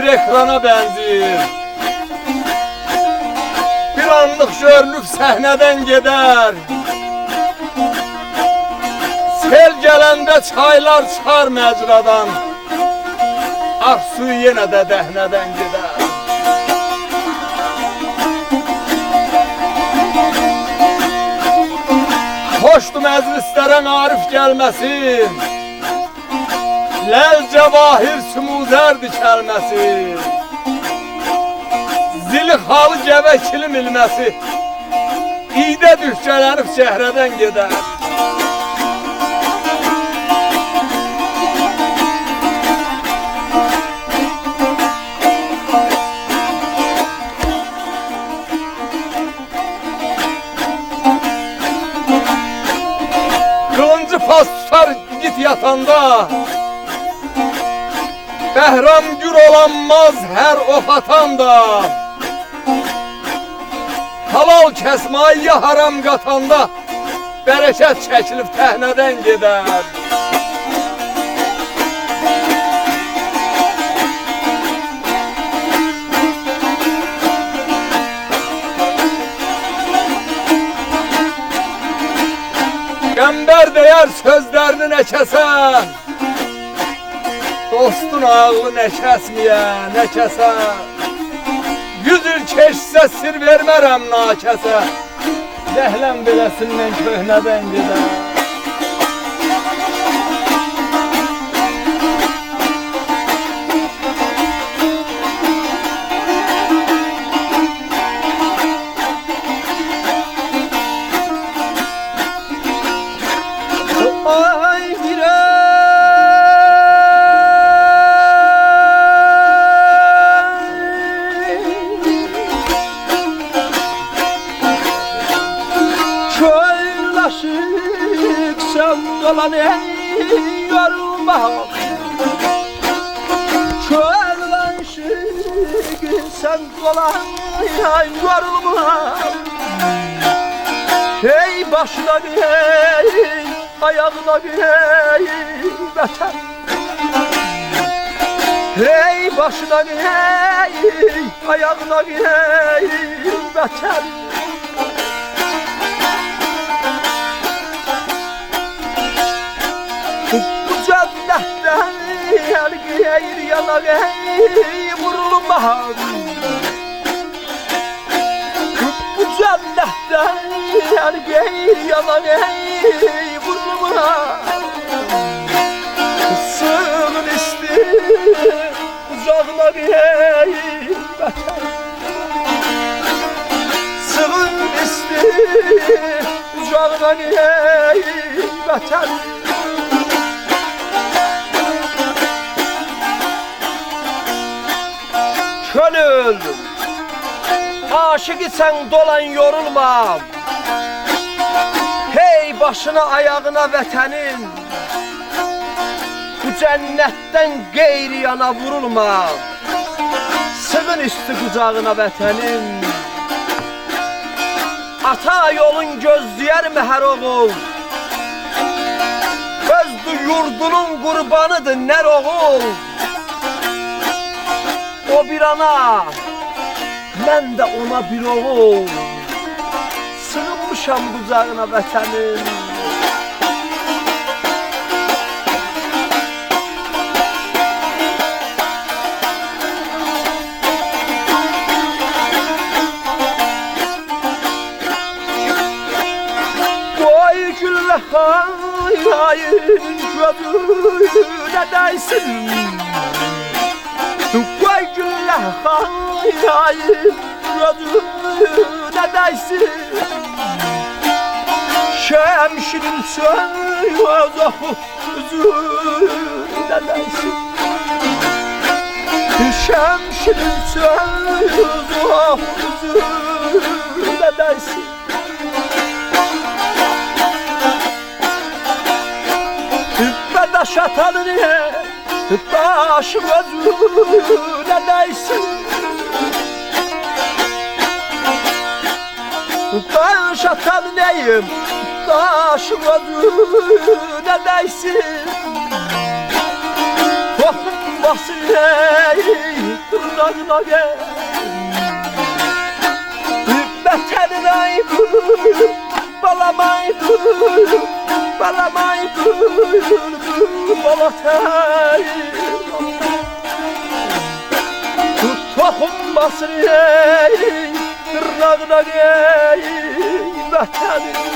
bir ekrana benziyor. Bir anlık görünüp sahneden gider. Sel gelende çaylar çıxar məcradan. Aksu yine de dəhnədən gider. Hoşdu məclislərə arif gəlməsin. Ləl cəvahir sümuzər dikəlməsi. Zili xalı gəvə kilim ilməsi. İdə düşkələnib çəhrədən gedər. Kılıncı pas tutar git yatanda. Bəhram gür olanmaz hər ox atanda. Halal kəsmayı haram qatanda. Bərəkət çəkilib təhnədən gedər. Qəmbər deyər sözlərini nə kəsən. Dostun ağlı nə kəsməyə, nə kəsə. 100 il keçsə sir vermərəm nakəsə. Zəhləm beləsindən köhnədən gedər. Dolan ey yorulma. Çöllaşık sen dolan ey yorulma. Hey başına ey ayağına ey beter. Hey başına ey ayağına ey beter. Geyir yana geyir vurulma. Bu cennetten geyir yana geyir vurulma. Sığın isti uzağına geyir beter. Sığın isti uzağına geyir beter. Gönül, aşık isen dolan yorulma. Hey başına ayağına vətənin. Bu cennetten geyri yana vurulma. Sığın üstü kucağına vətənin. Ata yolun gözləyər məhər oğul. Özlü yurdunun qurbanıdır nər oğul. O bir ana, mən də ona bir oğul. Sığınmışam qucağına vətənin. Qoy güllə xayayın gözünə dəysin. Qoy güllə xayayın gözünə dəysin. Şəmşirin söz oxu üzünə dəysin. Şəmşirin söz oxu üzünə dəysin. Daş atanı taş gözüne değsin. Taş atanı neyim taş gözüne değsin. toxunmasın ey tırnağına gel Vətənin ayıdır balam ayıdır balam ayıdır balatay toxunmasın ey tırnağına gel Vətənin